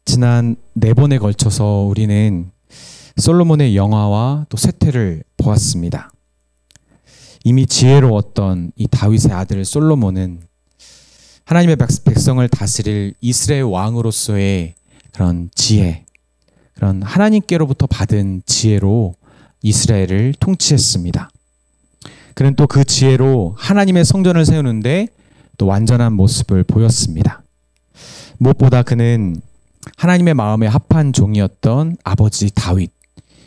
지난 4번에 걸쳐서 우리는 솔로몬의 영화와 또 쇠퇴를 보았습니다. 이미 지혜로웠던 이 다윗의 아들 솔로몬은 하나님의 백성을 다스릴 이스라엘 왕으로서의 그런 지혜, 그런 하나님께로부터 받은 지혜로 이스라엘을 통치했습니다. 그는 또 그 지혜로 하나님의 성전을 세우는데 또 완전한 모습을 보였습니다. 무엇보다 그는 하나님의 마음에 합한 종이었던 아버지 다윗,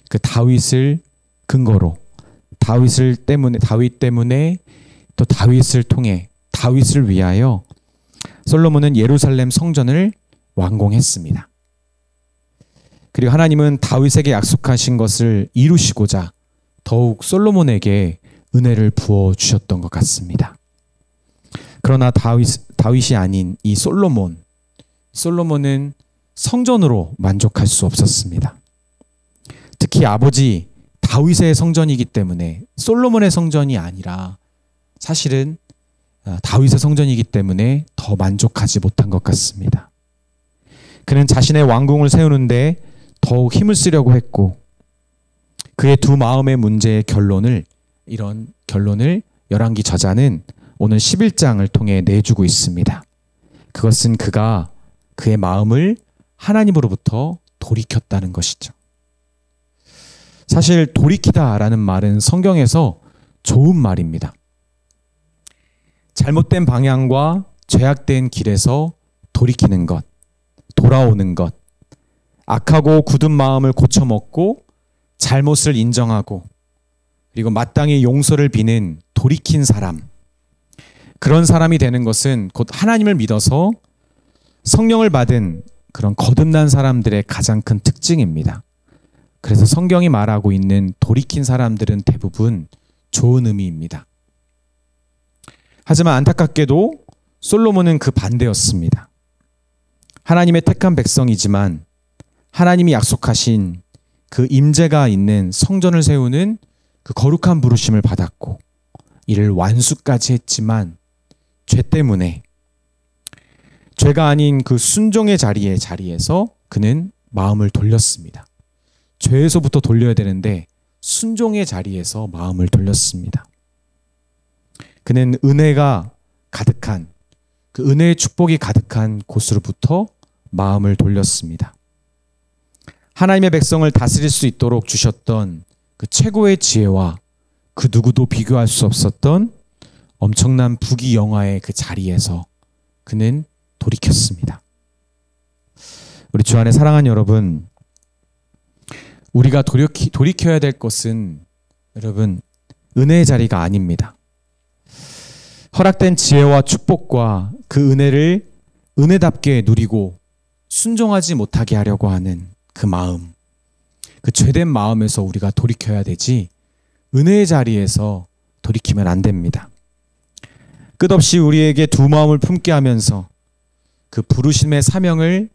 그 다윗을 근거로 다윗 때문에 또 다윗을 통해 다윗을 위하여 솔로몬은 예루살렘 성전을 완공했습니다. 그리고 하나님은 다윗에게 약속하신 것을 이루시고자 더욱 솔로몬에게 은혜를 부어 주셨던 것 같습니다. 그러나 다윗이 아닌 이 솔로몬은 성전으로 만족할 수 없었습니다. 특히 아버지 다윗의 성전이기 때문에 솔로몬의 성전이 아니라 사실은 다윗의 성전이기 때문에 더 만족하지 못한 것 같습니다. 그는 자신의 왕궁을 세우는데 더욱 힘을 쓰려고 했고 그의 두 마음의 문제의 이런 결론을 열왕기 저자는 오늘 11장을 통해 내주고 있습니다. 그것은 그가 그의 마음을 하나님으로부터 돌이켰다는 것이죠. 사실 돌이키다라는 말은 성경에서 좋은 말입니다. 잘못된 방향과 죄악된 길에서 돌이키는 것, 돌아오는 것, 악하고 굳은 마음을 고쳐먹고 잘못을 인정하고 그리고 마땅히 용서를 비는 돌이킨 사람, 그런 사람이 되는 것은 곧 하나님을 믿어서 성령을 받은 그런 거듭난 사람들의 가장 큰 특징입니다. 그래서 성경이 말하고 있는 돌이킨 사람들은 대부분 좋은 의미입니다. 하지만 안타깝게도 솔로몬은 그 반대였습니다. 하나님의 택한 백성이지만 하나님이 약속하신 그 임재가 있는 성전을 세우는 그 거룩한 부르심을 받았고 이를 완수까지 했지만 죄 때문에 죄가 아닌 그 순종의 자리에서 그는 마음을 돌렸습니다. 죄에서부터 돌려야 되는데 순종의 자리에서 마음을 돌렸습니다. 그는 은혜가 가득한 그 은혜의 축복이 가득한 곳으로부터 마음을 돌렸습니다. 하나님의 백성을 다스릴 수 있도록 주셨던 그 최고의 지혜와 그 누구도 비교할 수 없었던 엄청난 부귀영화의 그 자리에서 그는 돌이켰습니다. 우리 주 안에 사랑하는 여러분, 우리가 돌이켜야 될 것은 여러분 은혜의 자리가 아닙니다. 허락된 지혜와 축복과 그 은혜를 은혜답게 누리고 순종하지 못하게 하려고 하는 그 마음, 그 죄된 마음에서 우리가 돌이켜야 되지 은혜의 자리에서 돌이키면 안 됩니다. 끝없이 우리에게 두 마음을 품게 하면서 그 부르심의 사명을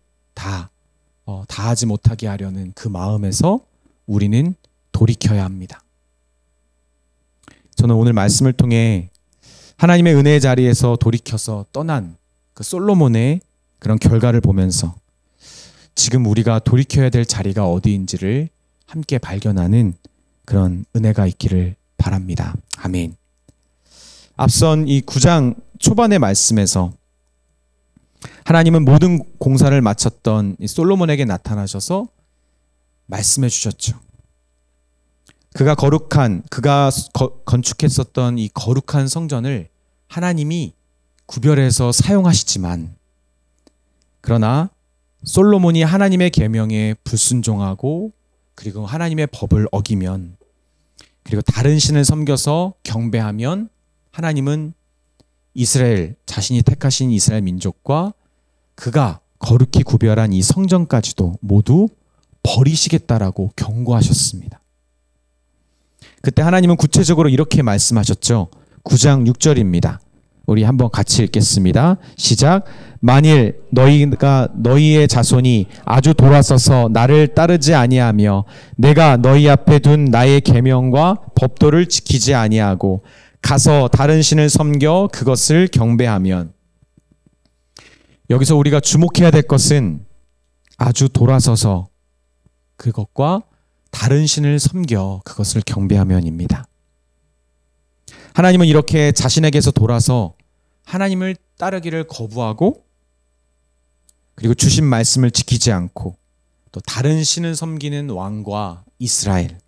다하지 못하게 하려는 그 마음에서 우리는 돌이켜야 합니다. 저는 오늘 말씀을 통해 하나님의 은혜의 자리에서 돌이켜서 떠난 그 솔로몬의 그런 결과를 보면서 지금 우리가 돌이켜야 될 자리가 어디인지를 함께 발견하는 그런 은혜가 있기를 바랍니다. 아멘. 앞선 이 9장 초반의 말씀에서 하나님은 모든 공사를 마쳤던 이 솔로몬에게 나타나셔서 말씀해 주셨죠. 그가 건축했었던 이 거룩한 성전을 하나님이 구별해서 사용하시지만 그러나 솔로몬이 하나님의 계명에 불순종하고 그리고 하나님의 법을 어기면 그리고 다른 신을 섬겨서 경배하면 하나님은 자신이 택하신 이스라엘 민족과 그가 거룩히 구별한 이 성전까지도 모두 버리시겠다라고 경고하셨습니다. 그때 하나님은 구체적으로 이렇게 말씀하셨죠. 9장 6절입니다. 우리 한번 같이 읽겠습니다. 시작. 만일 너희의 자손이 아주 돌아서서 나를 따르지 아니하며 내가 너희 앞에 둔 나의 계명과 법도를 지키지 아니하고 가서 다른 신을 섬겨 그것을 경배하면, 여기서 우리가 주목해야 될 것은 아주 돌아서서 그것과 다른 신을 섬겨 그것을 경배하면입니다. 하나님은 이렇게 자신에게서 돌아서 하나님을 따르기를 거부하고 그리고 주신 말씀을 지키지 않고 또 다른 신을 섬기는 왕과 이스라엘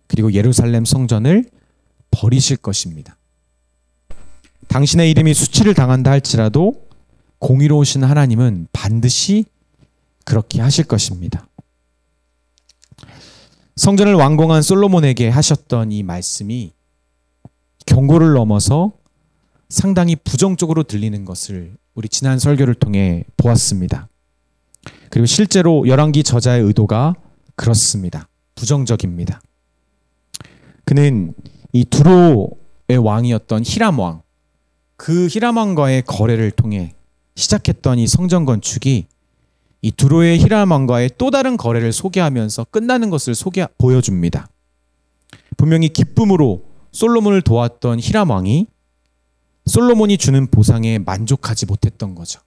그리고 예루살렘 성전을 버리실 것입니다. 당신의 이름이 수치를 당한다 할지라도 공의로우신 하나님은 반드시 그렇게 하실 것입니다. 성전을 완공한 솔로몬에게 하셨던 이 말씀이 경고를 넘어서 상당히 부정적으로 들리는 것을 우리 지난 설교를 통해 보았습니다. 그리고 실제로 열왕기 저자의 의도가 그렇습니다. 부정적입니다. 그는 이 두로의 왕이었던 히람 왕, 그 히람 왕과의 거래를 통해 시작했던 이 성전 건축이 이 두로의 히람 왕과의 또 다른 거래를 소개하면서 끝나는 것을 보여줍니다. 분명히 기쁨으로 솔로몬을 도왔던 히람 왕이 솔로몬이 주는 보상에 만족하지 못했던 거죠.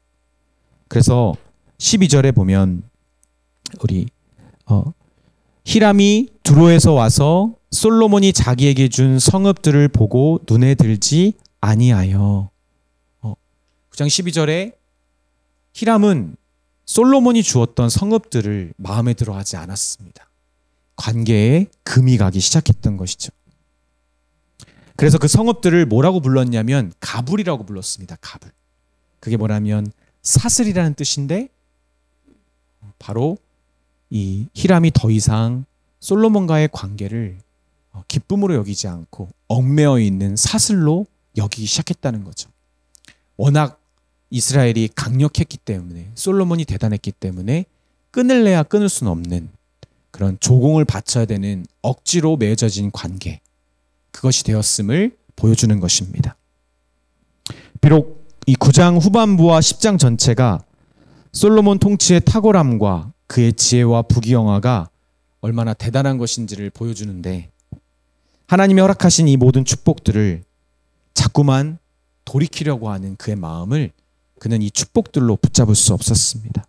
그래서 12절에 보면 우리 히람이 두로에서 와서 솔로몬이 자기에게 준 성읍들을 보고 눈에 들지 아니하여 9장 12절에 히람은 솔로몬이 주었던 성읍들을 마음에 들어하지 않았습니다. 관계에 금이 가기 시작했던 것이죠. 그래서 그 성읍들을 뭐라고 불렀냐면 가불이라고 불렀습니다. 가불. 그게 뭐냐면 사슬이라는 뜻인데 바로 이 히람이 더 이상 솔로몬과의 관계를 기쁨으로 여기지 않고 얽매여 있는 사슬로 여기기 시작했다는 거죠. 워낙 이스라엘이 강력했기 때문에 솔로몬이 대단했기 때문에 끊을래야 끊을 수는 없는 그런 조공을 바쳐야 되는 억지로 맺어진 관계, 그것이 되었음을 보여주는 것입니다. 비록 이 9장 후반부와 10장 전체가 솔로몬 통치의 탁월함과 그의 지혜와 부귀영화가 얼마나 대단한 것인지를 보여주는데 하나님이 허락하신 이 모든 축복들을 자꾸만 돌이키려고 하는 그의 마음을 그는 이 축복들로 붙잡을 수 없었습니다.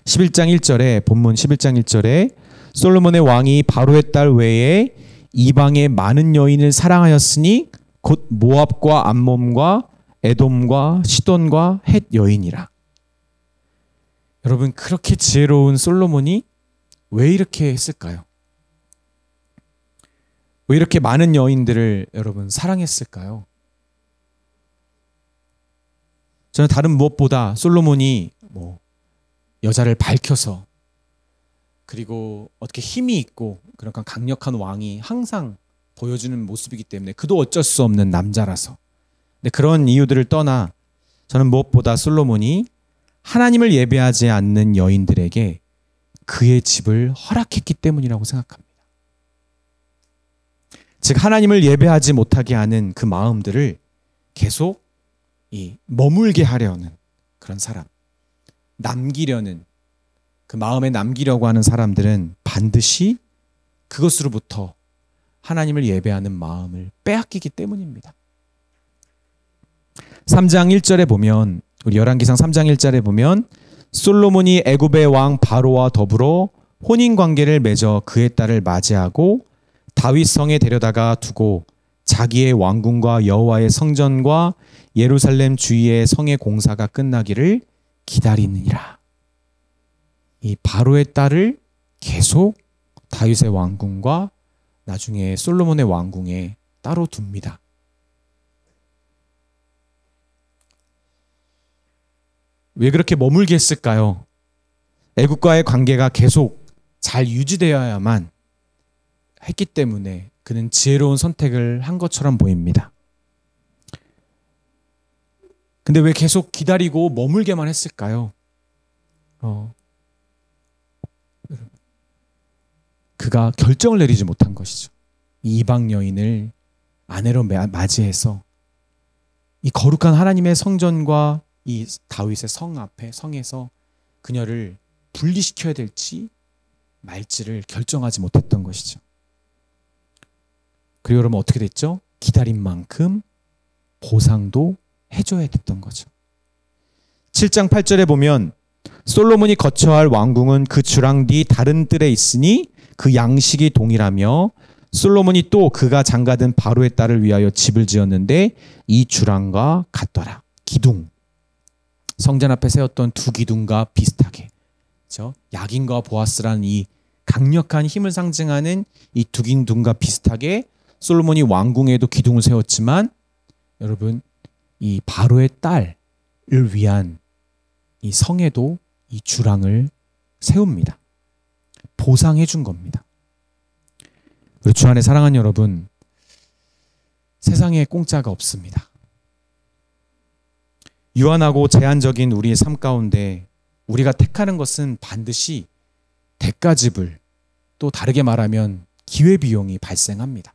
11장 1절에 본문 11장 1절에 솔로몬의 왕이 바로의 딸 외에 이방의 많은 여인을 사랑하였으니 곧 모압과 암몬과 에돔과 시돈과 헷 여인이라. 여러분, 그렇게 지혜로운 솔로몬이 왜 이렇게 했을까요? 왜 이렇게 많은 여인들을 여러분 사랑했을까요? 저는 다른 무엇보다 솔로몬이 여자를 밝혀서 그리고 어떻게 힘이 있고 그런 강력한 왕이 항상 보여주는 모습이기 때문에 그도 어쩔 수 없는 남자라서. 근데 그런 이유들을 떠나 저는 무엇보다 솔로몬이 하나님을 예배하지 않는 여인들에게 그의 집을 허락했기 때문이라고 생각합니다. 즉 하나님을 예배하지 못하게 하는 그 마음들을 계속 머물게 하려는 그런 사람, 남기려는 그 마음에 남기려고 하는 사람들은 반드시 그것으로부터 하나님을 예배하는 마음을 빼앗기기 때문입니다. 3장 1절에 보면 우리 열왕기상 3장 1절에 보면 솔로몬이 애굽의 왕 바로와 더불어 혼인 관계를 맺어 그의 딸을 맞이하고 다윗 성에 데려다가 두고 자기의 왕궁과 여호와의 성전과 예루살렘 주위의 성의 공사가 끝나기를 기다리느니라. 이 바로의 딸을 계속 다윗의 왕궁과 나중에 솔로몬의 왕궁에 따로 둡니다. 왜 그렇게 머물게 했을까요? 애국과의 관계가 계속 잘 유지되어야만 했기 때문에 그는 지혜로운 선택을 한 것처럼 보입니다. 근데 왜 계속 기다리고 머물게만 했을까요? 그가 결정을 내리지 못한 것이죠. 이 이방 여인을 아내로 맞이해서 이 거룩한 하나님의 성전과 이 다윗의 성 앞에 성에서 그녀를 분리시켜야 될지 말지를 결정하지 못했던 것이죠. 그리고 여러분 어떻게 됐죠? 기다린 만큼 보상도 해줘야 됐던 거죠. 7장 8절에 보면 솔로몬이 거처할 왕궁은 그 주랑 뒤 다른 뜰에 있으니 그 양식이 동일하며 솔로몬이 또 그가 장가든 바로의 딸을 위하여 집을 지었는데 이 주랑과 같더라. 기둥. 성전 앞에 세웠던 두 기둥과 비슷하게. 그렇죠? 야긴과 보아스라는 이 강력한 힘을 상징하는 이 두 기둥과 비슷하게 솔로몬이 왕궁에도 기둥을 세웠지만 여러분 이 바로의 딸을 위한 이 성에도 이 주랑을 세웁니다. 보상해 준 겁니다. 우리 주 안에 사랑하는 여러분, 세상에 공짜가 없습니다. 유한하고 제한적인 우리의 삶 가운데 우리가 택하는 것은 반드시 대가지불, 또 다르게 말하면 기회비용이 발생합니다.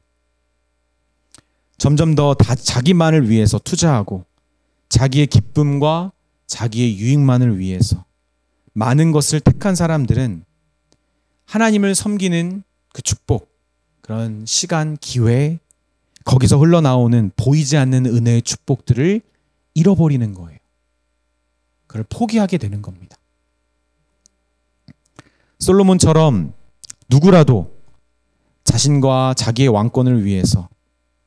점점 더 자기만을 위해서 투자하고 자기의 기쁨과 자기의 유익만을 위해서 많은 것을 택한 사람들은 하나님을 섬기는 그 축복, 그런 시간, 기회, 거기서 흘러나오는 보이지 않는 은혜의 축복들을 잃어버리는 거예요. 그걸 포기하게 되는 겁니다. 솔로몬처럼 누구라도 자신과 자기의 왕권을 위해서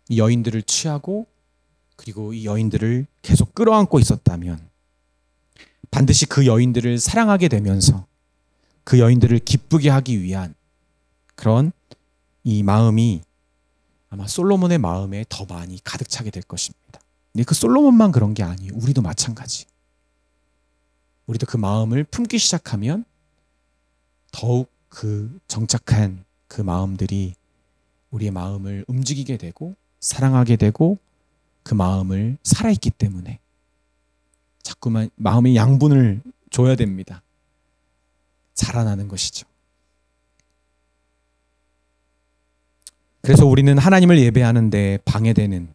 이 여인들을 취하고 그리고 이 여인들을 계속 끌어안고 있었다면 반드시 그 여인들을 사랑하게 되면서 그 여인들을 기쁘게 하기 위한 그런 이 마음이 아마 솔로몬의 마음에 더 많이 가득 차게 될 것입니다. 근데 그 솔로몬만 그런 게 아니에요. 우리도 마찬가지. 우리도 그 마음을 품기 시작하면 더욱 그 정착한 그 마음들이 우리의 마음을 움직이게 되고 사랑하게 되고 그 마음을 살아있기 때문에 자꾸만 마음의 양분을 줘야 됩니다. 자라나는 것이죠. 그래서 우리는 하나님을 예배하는데 방해되는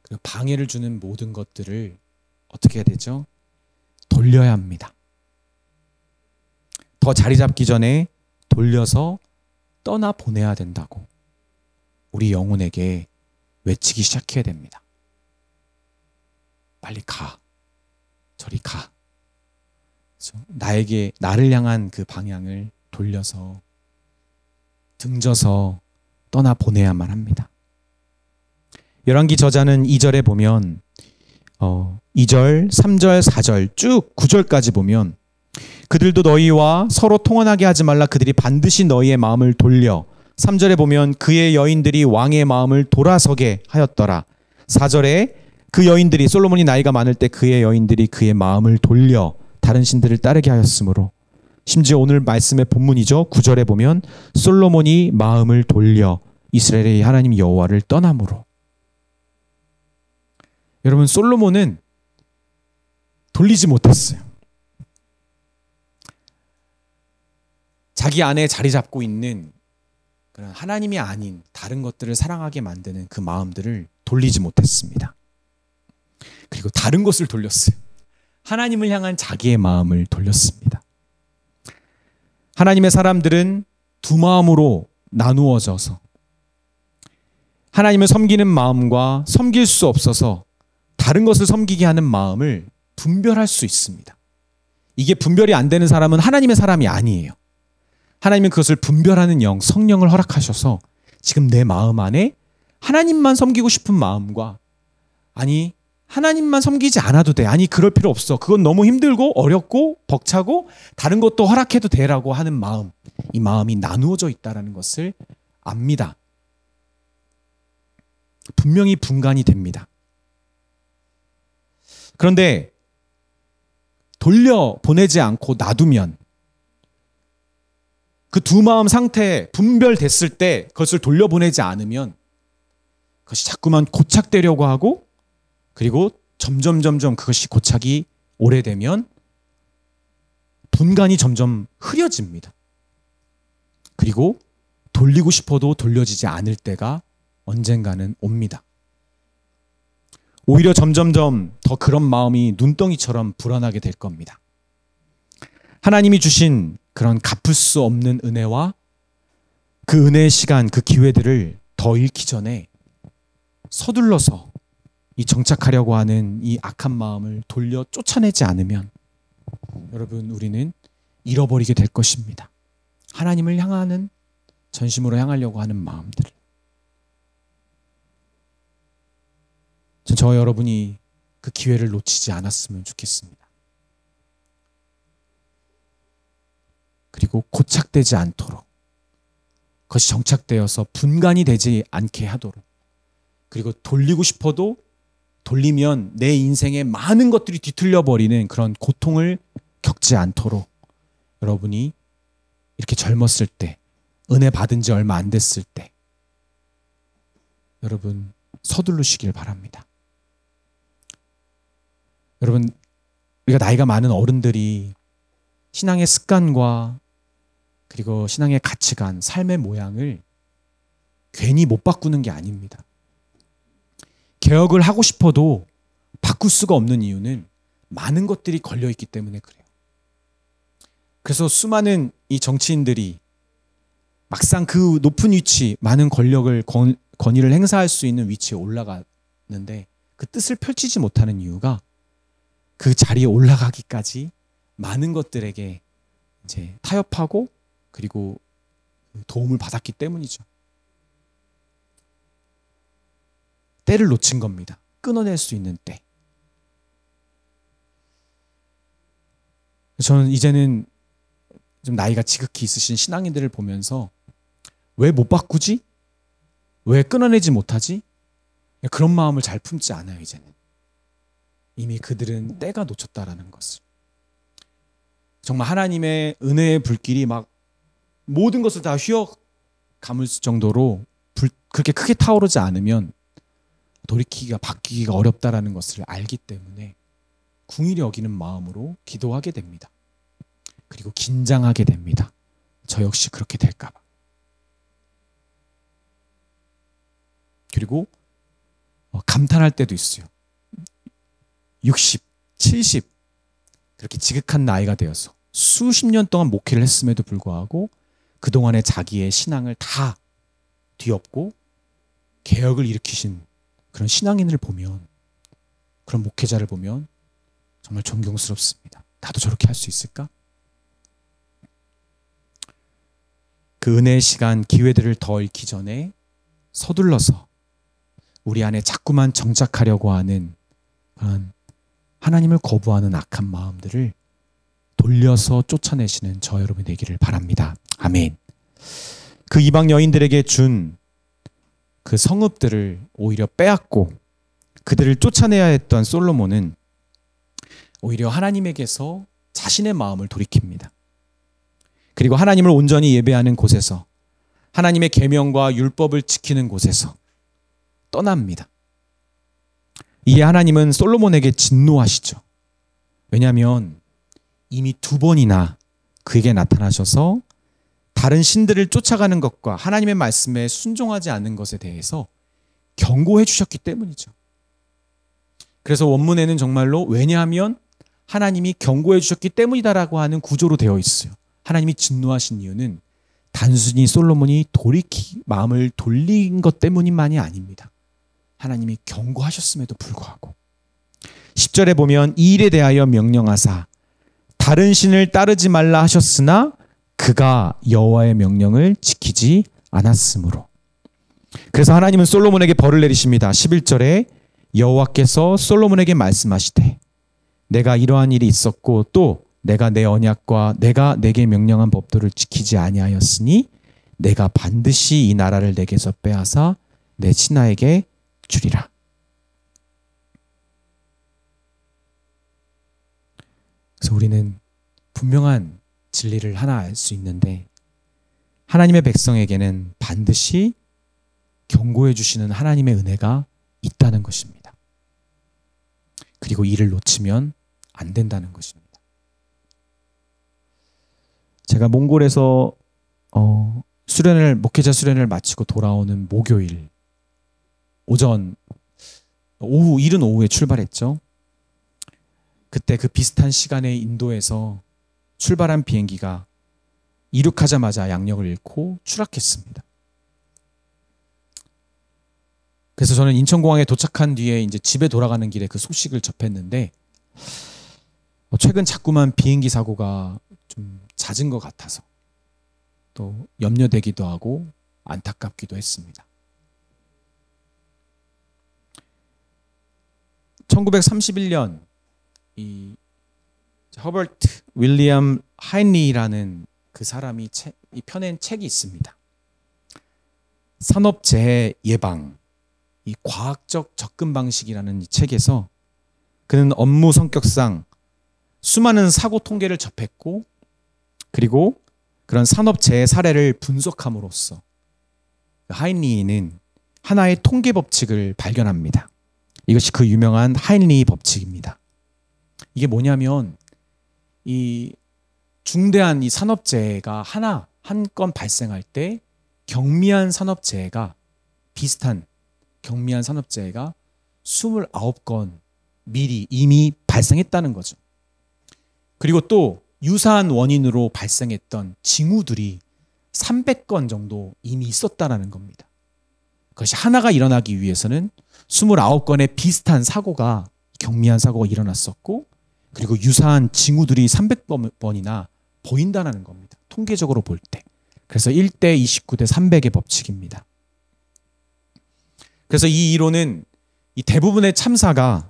그 방해를 주는 모든 것들을 어떻게 해야 되죠? 돌려야 합니다. 더 자리 잡기 전에 돌려서 떠나 보내야 된다고 우리 영혼에게 외치기 시작해야 됩니다. 빨리 가. 저리 가. 그렇죠? 나를 향한 그 방향을 돌려서 등져서 떠나 보내야만 합니다. 열왕기 저자는 2절에 보면 2절, 3절, 4절 쭉 9절까지 보면 그들도 너희와 서로 통혼하게 하지 말라. 그들이 반드시 너희의 마음을 돌려. 3절에 보면 그의 여인들이 왕의 마음을 돌아서게 하였더라. 4절에 그 여인들이 솔로몬이 나이가 많을 때 그의 여인들이 그의 마음을 돌려 다른 신들을 따르게 하였으므로 심지어 오늘 말씀의 본문이죠. 9절에 보면 솔로몬이 마음을 돌려 이스라엘의 하나님 여호와를 떠남으로. 여러분 솔로몬은 돌리지 못했어요. 자기 안에 자리 잡고 있는 그런 하나님이 아닌 다른 것들을 사랑하게 만드는 그 마음들을 돌리지 못했습니다. 그리고 다른 것을 돌렸어요. 하나님을 향한 자기의 마음을 돌렸습니다. 하나님의 사람들은 두 마음으로 나누어져서 하나님을 섬기는 마음과 섬길 수 없어서 다른 것을 섬기게 하는 마음을 분별할 수 있습니다. 이게 분별이 안 되는 사람은 하나님의 사람이 아니에요. 하나님은 그것을 분별하는 영, 성령을 허락하셔서 지금 내 마음 안에 하나님만 섬기고 싶은 마음과 아니 하나님만 섬기지 않아도 돼. 아니 그럴 필요 없어. 그건 너무 힘들고 어렵고 벅차고 다른 것도 허락해도 돼라고 하는 마음. 이 마음이 나누어져 있다는 것을 압니다. 분명히 분간이 됩니다. 그런데 돌려보내지 않고 놔두면 그 두 마음 상태 분별됐을 때 그것을 돌려보내지 않으면 그것이 자꾸만 고착되려고 하고 그리고 점점 그것이 고착이 오래되면 분간이 점점 흐려집니다. 그리고 돌리고 싶어도 돌려지지 않을 때가 언젠가는 옵니다. 오히려 점점점 더 그런 마음이 눈덩이처럼 불어나게 될 겁니다. 하나님이 주신 그런 갚을 수 없는 은혜와 그 은혜의 시간, 그 기회들을 더 잃기 전에 서둘러서 이 정착하려고 하는 이 악한 마음을 돌려 쫓아내지 않으면 여러분, 우리는 잃어버리게 될 것입니다. 하나님을 향하는 전심으로 향하려고 하는 마음들을. 저 여러분이 그 기회를 놓치지 않았으면 좋겠습니다. 그리고 고착되지 않도록, 그것이 정착되어서 분간이 되지 않게 하도록, 그리고 돌리고 싶어도 돌리면 내 인생의 많은 것들이 뒤틀려 버리는 그런 고통을 겪지 않도록 여러분이 이렇게 젊었을 때, 은혜 받은 지 얼마 안 됐을 때 여러분 서두르시길 바랍니다. 여러분, 우리가 나이가 많은 어른들이 신앙의 습관과 그리고 신앙의 가치관, 삶의 모양을 괜히 못 바꾸는 게 아닙니다. 개혁을 하고 싶어도 바꿀 수가 없는 이유는 많은 것들이 걸려있기 때문에 그래요. 그래서 수많은 이 정치인들이 막상 그 높은 위치, 많은 권력을, 권위를 행사할 수 있는 위치에 올라가는데 그 뜻을 펼치지 못하는 이유가 그 자리에 올라가기까지 많은 것들에게 이제 타협하고 그리고 도움을 받았기 때문이죠. 때를 놓친 겁니다. 끊어낼 수 있는 때. 저는 이제는 좀 나이가 지극히 있으신 신앙인들을 보면서 왜 못 바꾸지? 왜 끊어내지 못하지? 그런 마음을 잘 품지 않아요, 이제는. 이미 그들은 때가 놓쳤다라는 것을. 정말 하나님의 은혜의 불길이 막 모든 것을 다 휘어 감을 정도로 그렇게 크게 타오르지 않으면 돌이키기가, 바뀌기가 어렵다라는 것을 알기 때문에 궁일이 여기는 마음으로 기도하게 됩니다. 그리고 긴장하게 됩니다. 저 역시 그렇게 될까 봐. 그리고 감탄할 때도 있어요. 60, 70 그렇게 지극한 나이가 되어서 수십 년 동안 목회를 했음에도 불구하고 그동안의 자기의 신앙을 다 뒤엎고 개혁을 일으키신 그런 신앙인을 보면, 그런 목회자를 보면 정말 존경스럽습니다. 나도 저렇게 할 수 있을까? 그 은혜의 시간, 기회들을 더 잃기 전에 서둘러서 우리 안에 자꾸만 정착하려고 하는 그런 하나님을 거부하는 악한 마음들을 돌려서 쫓아내시는 저 여러분이 되기를 바랍니다. 아멘. 그 이방 여인들에게 준 그 성읍들을 오히려 빼앗고 그들을 쫓아내야 했던 솔로몬은 오히려 하나님에게서 자신의 마음을 돌이킵니다. 그리고 하나님을 온전히 예배하는 곳에서, 하나님의 계명과 율법을 지키는 곳에서 떠납니다. 이에 하나님은 솔로몬에게 진노하시죠. 왜냐하면 이미 2번이나 그에게 나타나셔서 다른 신들을 쫓아가는 것과 하나님의 말씀에 순종하지 않는 것에 대해서 경고해 주셨기 때문이죠. 그래서 원문에는 정말로 왜냐하면 하나님이 경고해 주셨기 때문이다라고 하는 구조로 되어 있어요. 하나님이 진노하신 이유는 단순히 솔로몬이 마음을 돌린 것 때문만이 아닙니다. 하나님이 경고하셨음에도 불구하고 10절에 보면 이 일에 대하여 명령하사 다른 신을 따르지 말라 하셨으나 그가 여호와의 명령을 지키지 않았으므로. 그래서 하나님은 솔로몬에게 벌을 내리십니다. 11절에 여호와께서 솔로몬에게 말씀하시되 내가 이러한 일이 있었고 또 내가 내 언약과 내가 내게 명령한 법도를 지키지 아니하였으니 내가 반드시 이 나라를 내게서 빼앗아 내 신하에게 주리라. 그래서 우리는 분명한 진리를 하나 알 수 있는데 하나님의 백성에게는 반드시 경고해 주시는 하나님의 은혜가 있다는 것입니다. 그리고 이를 놓치면 안 된다는 것입니다. 제가 몽골에서 목회자 수련을 마치고 돌아오는 목요일 이른 오후에 출발했죠. 그때 그 비슷한 시간에 인도에서 출발한 비행기가 이륙하자마자 양력을 잃고 추락했습니다. 그래서 저는 인천공항에 도착한 뒤에 이제 집에 돌아가는 길에 그 소식을 접했는데 최근 자꾸만 비행기 사고가 좀 잦은 것 같아서 또 염려되기도 하고 안타깝기도 했습니다. 1931년 이 허버트 윌리엄 하인리라는 그 사람이 펴낸 책이 있습니다. 산업재해 예방, 이 과학적 접근 방식이라는 이 책에서 그는 업무 성격상 수많은 사고 통계를 접했고, 그리고 그런 산업재해 사례를 분석함으로써 하인리히는 하나의 통계 법칙을 발견합니다. 이것이 그 유명한 하인리히 법칙입니다. 이게 뭐냐면 이 중대한 이 산업재해가 한 건 발생할 때 경미한 산업재해가 비슷한 경미한 산업재해가 29건 미리 이미 발생했다는 거죠. 그리고 또 유사한 원인으로 발생했던 징후들이 300건 정도 이미 있었다는 겁니다. 그것이 하나가 일어나기 위해서는 29건의 비슷한 사고가, 경미한 사고가 일어났었고, 그리고 유사한 징후들이 300번이나 보인다는 겁니다. 통계적으로 볼 때. 그래서 1대 29대 300의 법칙입니다. 그래서 이 이론은 이 대부분의 참사가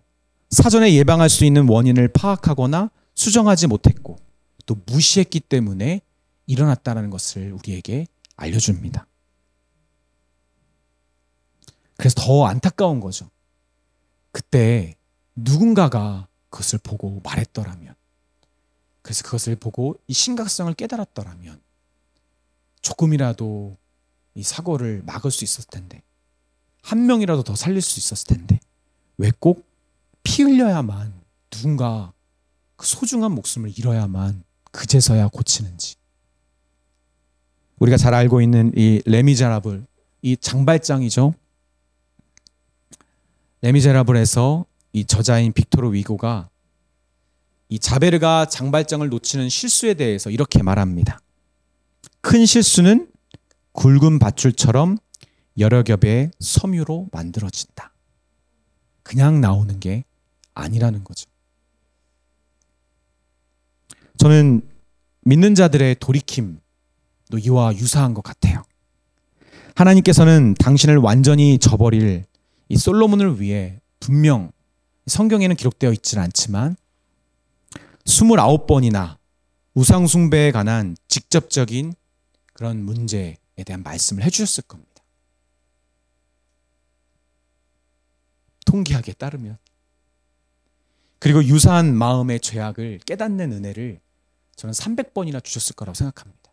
사전에 예방할 수 있는 원인을 파악하거나 수정하지 못했고 또 무시했기 때문에 일어났다는 것을 우리에게 알려줍니다. 그래서 더 안타까운 거죠. 그때 누군가가 그것을 보고 말했더라면, 그래서 그것을 보고 이 심각성을 깨달았더라면 조금이라도 이 사고를 막을 수 있었을 텐데, 한 명이라도 더 살릴 수 있었을 텐데, 왜 꼭 피 흘려야만, 누군가 그 소중한 목숨을 잃어야만 그제서야 고치는지. 우리가 잘 알고 있는 이 레미제라블, 이 장발장이죠. 레미제라블에서 이 저자인 빅토르 위고가 이 자베르가 장발장을 놓치는 실수에 대해서 이렇게 말합니다. 큰 실수는 굵은 밧줄처럼 여러 겹의 섬유로 만들어진다. 그냥 나오는 게 아니라는 거죠. 저는 믿는 자들의 돌이킴도 이와 유사한 것 같아요. 하나님께서는 당신을 완전히 저버릴 이 솔로몬을 위해 분명 성경에는 기록되어 있지는 않지만 29번이나 우상숭배에 관한 직접적인 그런 문제에 대한 말씀을 해주셨을 겁니다. 통계학에 따르면. 그리고 유사한 마음의 죄악을 깨닫는 은혜를 저는 300번이나 주셨을 거라고 생각합니다.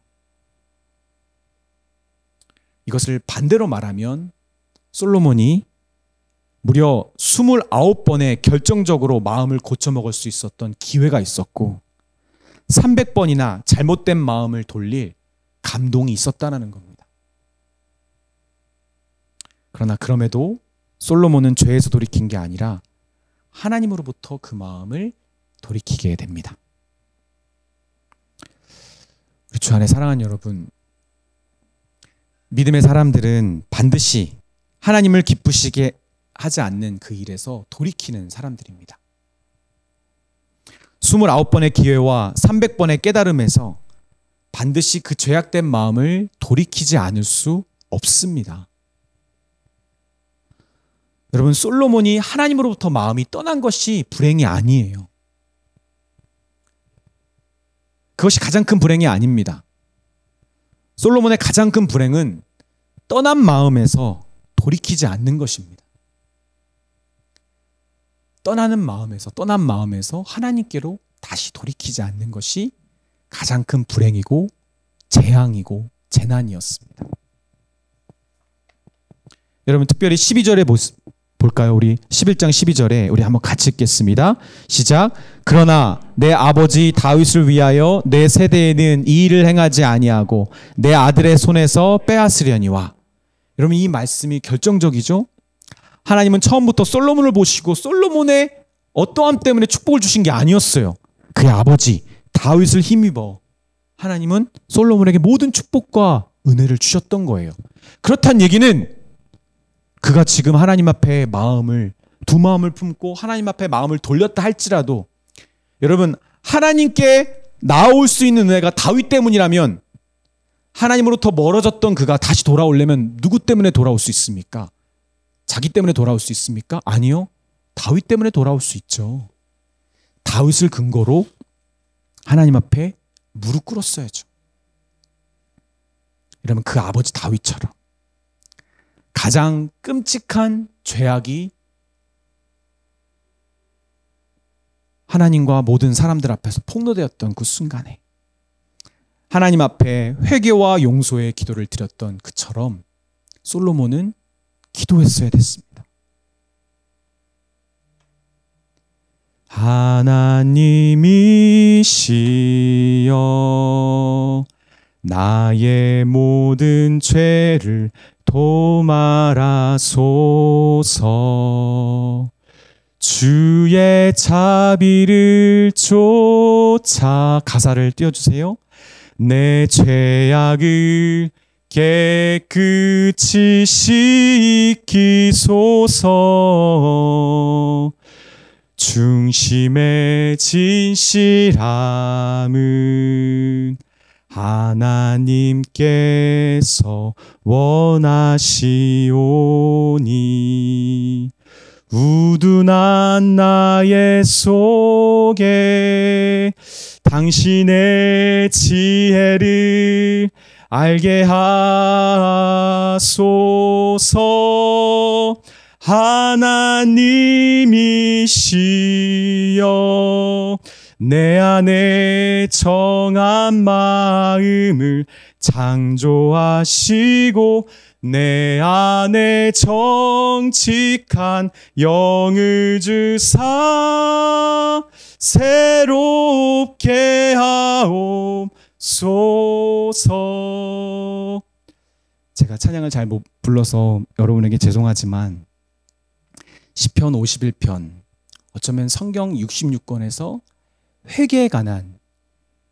이것을 반대로 말하면 솔로몬이 무려 29번에 결정적으로 마음을 고쳐먹을 수 있었던 기회가 있었고 300번이나 잘못된 마음을 돌릴 감동이 있었다는 겁니다. 그러나 그럼에도 솔로몬은 죄에서 돌이킨 게 아니라 하나님으로부터 그 마음을 돌이키게 됩니다. 우리 주 안에 사랑하는 여러분, 믿음의 사람들은 반드시 하나님을 기쁘시게 하지 않는 그 일에서 돌이키는 사람들입니다. 29번의 기회와 300번의 깨달음에서 반드시 그 죄악된 마음을 돌이키지 않을 수 없습니다. 여러분, 솔로몬이 하나님으로부터 마음이 떠난 것이 불행이 아니에요. 그것이 가장 큰 불행이 아닙니다. 솔로몬의 가장 큰 불행은 떠난 마음에서 돌이키지 않는 것입니다. 떠난 마음에서 하나님께로 다시 돌이키지 않는 것이 가장 큰 불행이고 재앙이고 재난이었습니다. 여러분, 특별히 12절에 볼까요? 우리 11장 12절에 우리 한번 같이 읽겠습니다. 시작. 그러나 내 아버지 다윗을 위하여 내 세대에는 이 일을 행하지 아니하고 내 아들의 손에서 빼앗으려니와. 여러분, 이 말씀이 결정적이죠? 하나님은 처음부터 솔로몬을 보시고 솔로몬의 어떠함 때문에 축복을 주신 게 아니었어요. 그의 아버지 다윗을 힘입어 하나님은 솔로몬에게 모든 축복과 은혜를 주셨던 거예요. 그렇다는 얘기는 그가 지금 하나님 앞에 두 마음을 품고 하나님 앞에 마음을 돌렸다 할지라도 여러분, 하나님께 나올 수 있는 은혜가 다윗 때문이라면 하나님으로부터 멀어졌던 그가 다시 돌아오려면 누구 때문에 돌아올 수 있습니까? 자기 때문에 돌아올 수 있습니까? 아니요. 다윗 때문에 돌아올 수 있죠. 다윗을 근거로 하나님 앞에 무릎 꿇었어야죠. 이러면 그 아버지 다윗처럼 가장 끔찍한 죄악이 하나님과 모든 사람들 앞에서 폭로되었던 그 순간에 하나님 앞에 회개와 용서의 기도를 드렸던 그처럼 솔로몬은 기도했어야 됐습니다. 하나님이시여 나의 모든 죄를 도말하소서. 주의 자비를 쫓아 가사를 띄워주세요. 내 죄악을 깨끗이 씻기소서. 중심의 진실함은 하나님께서 원하시오니 우둔한 나의 속에 당신의 지혜를 알게 하소서. 하나님이시여 내 안에 정한 마음을 창조하시고 내 안에 정직한 영을 주사 새롭게 하옵소서. 제가 찬양을 잘 못 불러서 여러분에게 죄송하지만 시편 51편 어쩌면 성경 66권에서 회개에 관한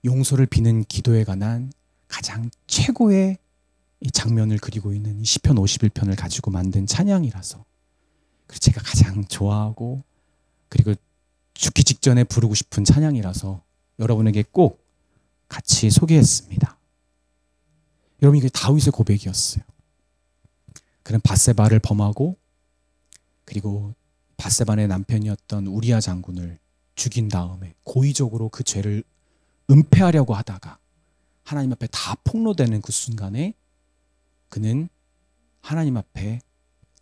용서를 비는 기도에 관한 가장 최고의 이 장면을 그리고 있는 이 시편 51편을 가지고 만든 찬양이라서 그리고 제가 가장 좋아하고 그리고 죽기 직전에 부르고 싶은 찬양이라서 여러분에게 꼭 같이 소개했습니다. 여러분 이게 다윗의 고백이었어요. 그는 밧세바를 범하고 그리고 밧세바의 남편이었던 우리아 장군을 죽인 다음에 고의적으로 그 죄를 은폐하려고 하다가 하나님 앞에 다 폭로되는 그 순간에 그는 하나님 앞에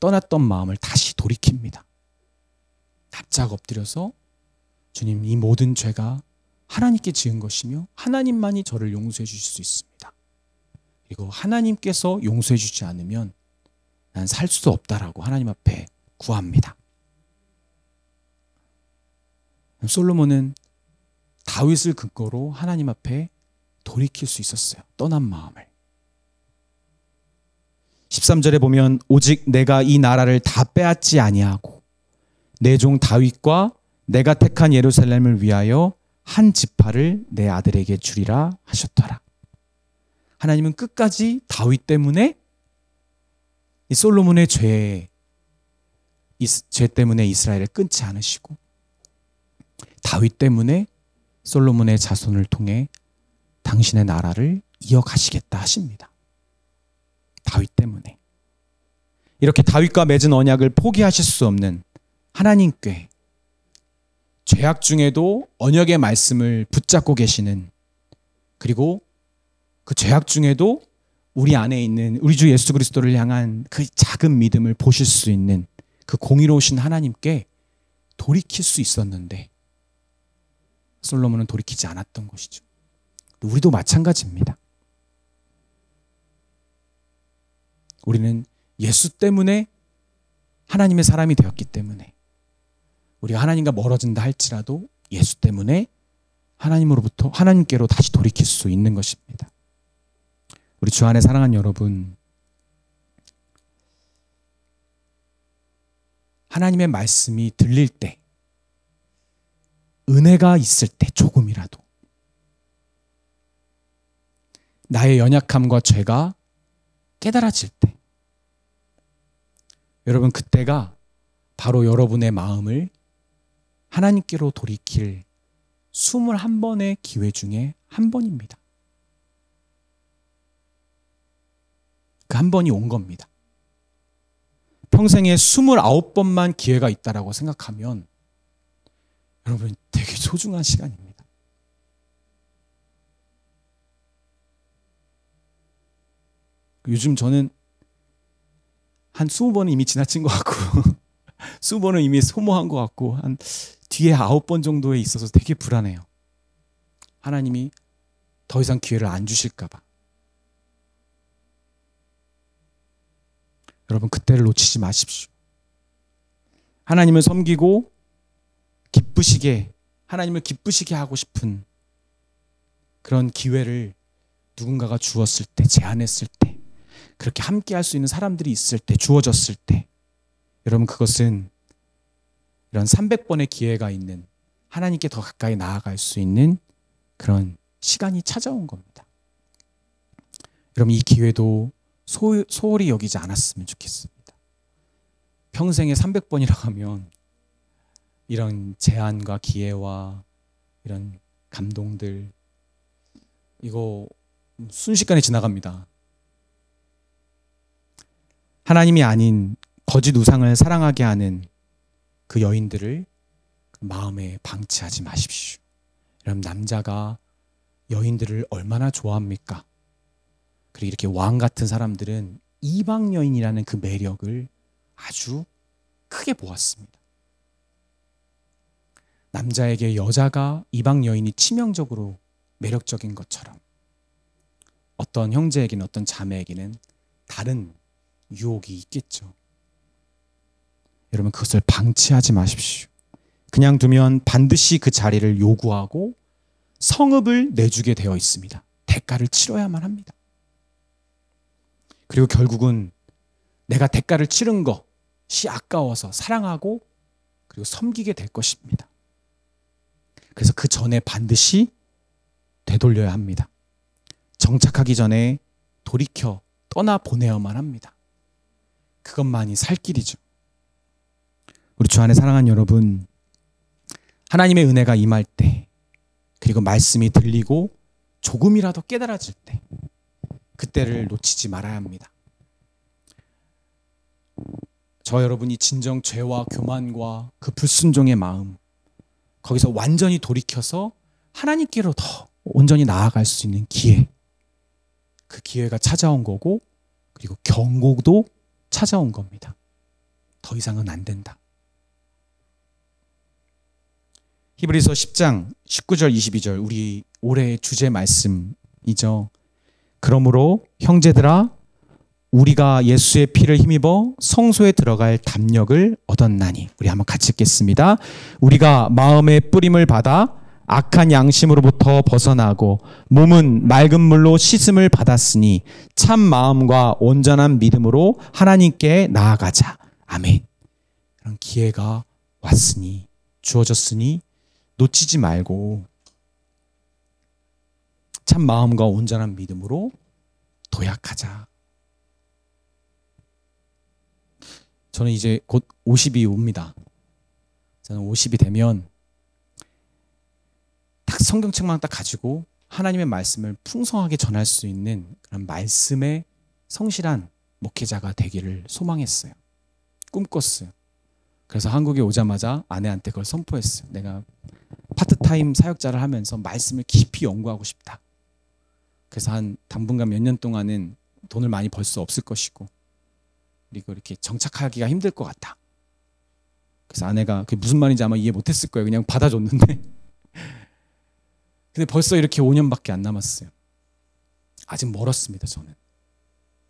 떠났던 마음을 다시 돌이킵니다. 납작 엎드려서 주님, 이 모든 죄가 하나님께 지은 것이며 하나님만이 저를 용서해 주실 수 있습니다. 그리고 하나님께서 용서해 주지 않으면 난 살 수 없다라고 하나님 앞에 구합니다. 솔로몬은 다윗을 근거로 하나님 앞에 돌이킬 수 있었어요. 떠난 마음을. 13절에 보면 오직 내가 이 나라를 다 빼앗지 아니하고 내 종 다윗과 내가 택한 예루살렘을 위하여 한 지파를 내 아들에게 주리라 하셨더라. 하나님은 끝까지 다윗 때문에 이 솔로몬의 죄 때문에 이스라엘을 끊지 않으시고 다윗 때문에 솔로몬의 자손을 통해 당신의 나라를 이어가시겠다 하십니다. 다윗 때문에. 이렇게 다윗과 맺은 언약을 포기하실 수 없는 하나님께 죄악 중에도 언약의 말씀을 붙잡고 계시는, 그리고 그 죄악 중에도 우리 안에 있는 우리 주 예수 그리스도를 향한 그 작은 믿음을 보실 수 있는 그 공의로우신 하나님께 돌이킬 수 있었는데 솔로몬은 돌이키지 않았던 것이죠. 우리도 마찬가지입니다. 우리는 예수 때문에 하나님의 사람이 되었기 때문에 우리가 하나님과 멀어진다 할지라도 예수 때문에 하나님으로부터 하나님께로 다시 돌이킬 수 있는 것입니다. 우리 주 안에 사랑하는 여러분, 하나님의 말씀이 들릴 때, 은혜가 있을 때 조금이라도 나의 연약함과 죄가 깨달아질 때, 여러분 그때가 바로 여러분의 마음을 하나님께로 돌이킬 21번의 기회 중에 한 번입니다. 그 한 번이 온 겁니다. 평생에 29번만 기회가 있다라고 생각하면 여러분 되게 소중한 시간입니다. 요즘 저는 한 20번은 이미 지나친 것 같고 20번은 이미 소모한 것 같고 한 뒤에 9번 정도에 있어서 되게 불안해요. 하나님이 더 이상 기회를 안 주실까 봐. 여러분 그때를 놓치지 마십시오. 하나님을 섬기고 하나님을 기쁘시게 하고 싶은 그런 기회를 누군가가 주었을 때, 제안했을 때, 그렇게 함께 할 수 있는 사람들이 있을 때, 주어졌을 때, 여러분 그것은 이런 300번의 기회가 있는, 하나님께 더 가까이 나아갈 수 있는 그런 시간이 찾아온 겁니다. 여러분 이 기회도 소홀히 여기지 않았으면 좋겠습니다. 평생에 300번이라고 하면 이런 제안과 기회와 이런 감동들, 이거 순식간에 지나갑니다. 하나님이 아닌 거짓 우상을 사랑하게 하는 그 여인들을 마음에 방치하지 마십시오. 여러분 남자가 여인들을 얼마나 좋아합니까? 그리고 이렇게 왕 같은 사람들은 이방 여인이라는 그 매력을 아주 크게 보았습니다. 남자에게 여자가 이방 여인이 치명적으로 매력적인 것처럼 어떤 형제에게는, 어떤 자매에게는 다른 유혹이 있겠죠. 여러분 그것을 방치하지 마십시오. 그냥 두면 반드시 그 자리를 요구하고 성읍을 내주게 되어 있습니다. 대가를 치러야만 합니다. 그리고 결국은 내가 대가를 치른 것이 아까워서 사랑하고 그리고 섬기게 될 것입니다. 그래서 그 전에 반드시 되돌려야 합니다. 정착하기 전에 돌이켜 떠나보내야만 합니다. 그것만이 살 길이죠. 우리 주 안에 사랑하는 여러분, 하나님의 은혜가 임할 때, 그리고 말씀이 들리고 조금이라도 깨달아질 때, 그때를 놓치지 말아야 합니다. 저 여러분이 진정 죄와 교만과 그 불순종의 마음, 거기서 완전히 돌이켜서 하나님께로 더 온전히 나아갈 수 있는 기회, 그 기회가 찾아온 거고, 그리고 경고도 찾아온 겁니다. 더 이상은 안 된다. 히브리서 10장 19절 22절 우리 올해의 주제 말씀이죠. 그러므로 형제들아 우리가 예수의 피를 힘입어 성소에 들어갈 담력을 얻었나니. 우리 한번 같이 읽겠습니다. 우리가 마음의 뿌림을 받아 악한 양심으로부터 벗어나고 몸은 맑은 물로 씻음을 받았으니 참 마음과 온전한 믿음으로 하나님께 나아가자. 아멘. 그런 기회가 왔으니, 주어졌으니 놓치지 말고 참 마음과 온전한 믿음으로 도약하자. 저는 이제 곧 50이 옵니다. 저는 50이 되면 딱 성경책만 딱 가지고 하나님의 말씀을 풍성하게 전할 수 있는 그런 말씀의 성실한 목회자가 되기를 소망했어요. 꿈꿨어요. 그래서 한국에 오자마자 아내한테 그걸 선포했어요. 내가 파트타임 사역자를 하면서 말씀을 깊이 연구하고 싶다. 그래서 한 당분간 몇 년 동안은 돈을 많이 벌 수 없을 것이고, 그리고 이렇게 정착하기가 힘들 것 같다. 그래서 아내가 그게 무슨 말인지 아마 이해 못했을 거예요. 그냥 받아줬는데 근데 벌써 이렇게 5년밖에 안 남았어요. 아직 멀었습니다. 저는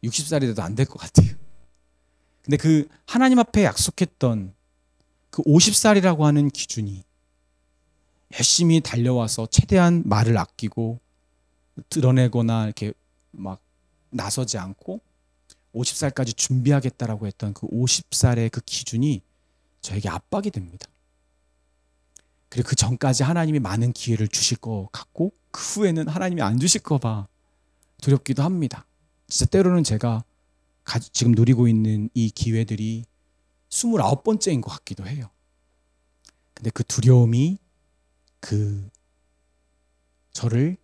60살이 돼도 안 될 것 같아요. 근데 그 하나님 앞에 약속했던 그 50살이라고 하는 기준이 열심히 달려와서 최대한 말을 아끼고 드러내거나 이렇게 막 나서지 않고 50살까지 준비하겠다라고 했던 그 50살의 그 기준이 저에게 압박이 됩니다. 그리고 그 전까지 하나님이 많은 기회를 주실 것 같고 그 후에는 하나님이 안 주실 거 봐 두렵기도 합니다. 진짜 때로는 제가 지금 누리고 있는 이 기회들이 29번째인 것 같기도 해요. 근데 그 두려움이 그 저를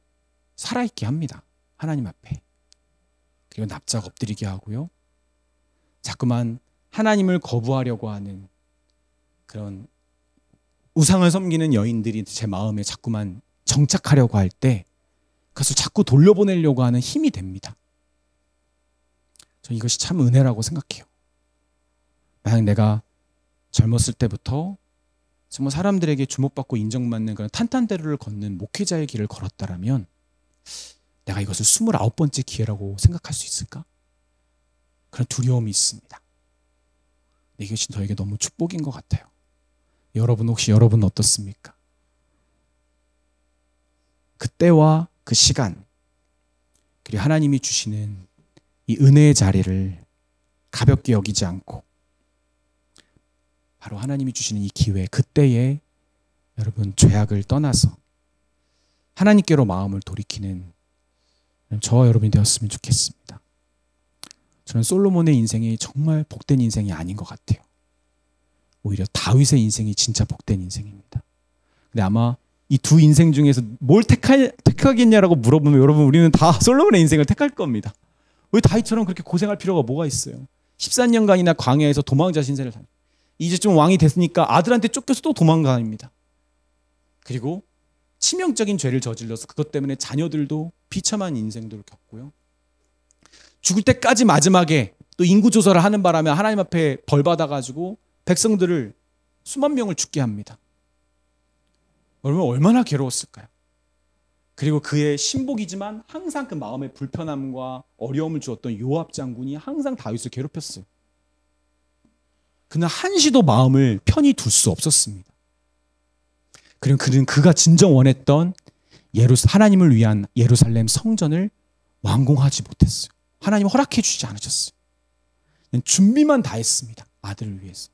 살아있게 합니다. 하나님 앞에. 그리고 납작 엎드리게 하고요. 자꾸만 하나님을 거부하려고 하는 그런 우상을 섬기는 여인들이 제 마음에 자꾸만 정착하려고 할 때 그것을 자꾸 돌려보내려고 하는 힘이 됩니다. 저는 이것이 참 은혜라고 생각해요. 만약 내가 젊었을 때부터 정말 사람들에게 주목받고 인정받는 그런 탄탄대로를 걷는 목회자의 길을 걸었다라면 내가 이것을 29번째 기회라고 생각할 수 있을까? 그런 두려움이 있습니다. 이것이 저에게 너무 축복인 것 같아요. 여러분 어떻습니까? 그때와 그 시간 그리고 하나님이 주시는 이 은혜의 자리를 가볍게 여기지 않고 바로 하나님이 주시는 이 기회 그때에 여러분 죄악을 떠나서 하나님께로 마음을 돌이키는 저와 여러분이 되었으면 좋겠습니다. 저는 솔로몬의 인생이 정말 복된 인생이 아닌 것 같아요. 오히려 다윗의 인생이 진짜 복된 인생입니다. 근데 아마 이 두 인생 중에서 뭘 택하겠냐라고 물어보면 여러분 우리는 다 솔로몬의 인생을 택할 겁니다. 왜 다윗처럼 그렇게 고생할 필요가 뭐가 있어요? 14년간이나 광야에서 도망자 신세를 삽니다. 이제 좀 왕이 됐으니까 아들한테 쫓겨서 또 도망가입니다. 그리고 치명적인 죄를 저질러서 그것 때문에 자녀들도 비참한 인생들을 겪고요. 죽을 때까지 마지막에 또 인구조사를 하는 바람에 하나님 앞에 벌 받아가지고 백성들을 수만 명을 죽게 합니다. 여러분 얼마나 괴로웠을까요? 그리고 그의 신복이지만 항상 그 마음의 불편함과 어려움을 주었던 요압 장군이 항상 다윗을 괴롭혔어요. 그는 한시도 마음을 편히 둘 수 없었습니다. 그리고 그는 그가 진정 원했던 하나님을 위한 예루살렘 성전을 완공하지 못했어요. 하나님 허락해 주지 않으셨어요. 준비만 다 했습니다. 아들을 위해서.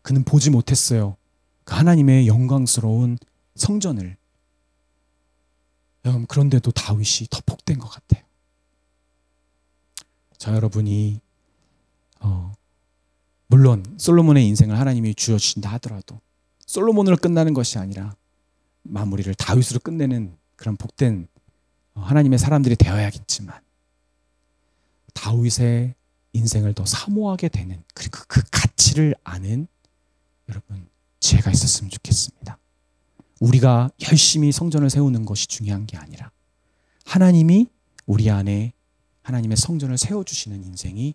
그는 보지 못했어요. 그 하나님의 영광스러운 성전을. 여러분 그런데도 다윗이 더 복된 것 같아요. 저 여러분이 물론 솔로몬의 인생을 하나님이 주어주신다 하더라도 솔로몬으로 끝나는 것이 아니라 마무리를 다윗으로 끝내는 그런 복된 하나님의 사람들이 되어야겠지만 다윗의 인생을 더 사모하게 되는 그리고 그 가치를 아는 여러분 지혜가 있었으면 좋겠습니다. 우리가 열심히 성전을 세우는 것이 중요한 게 아니라 하나님이 우리 안에 하나님의 성전을 세워주시는 인생이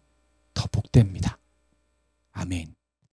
더 복됩니다. 아멘.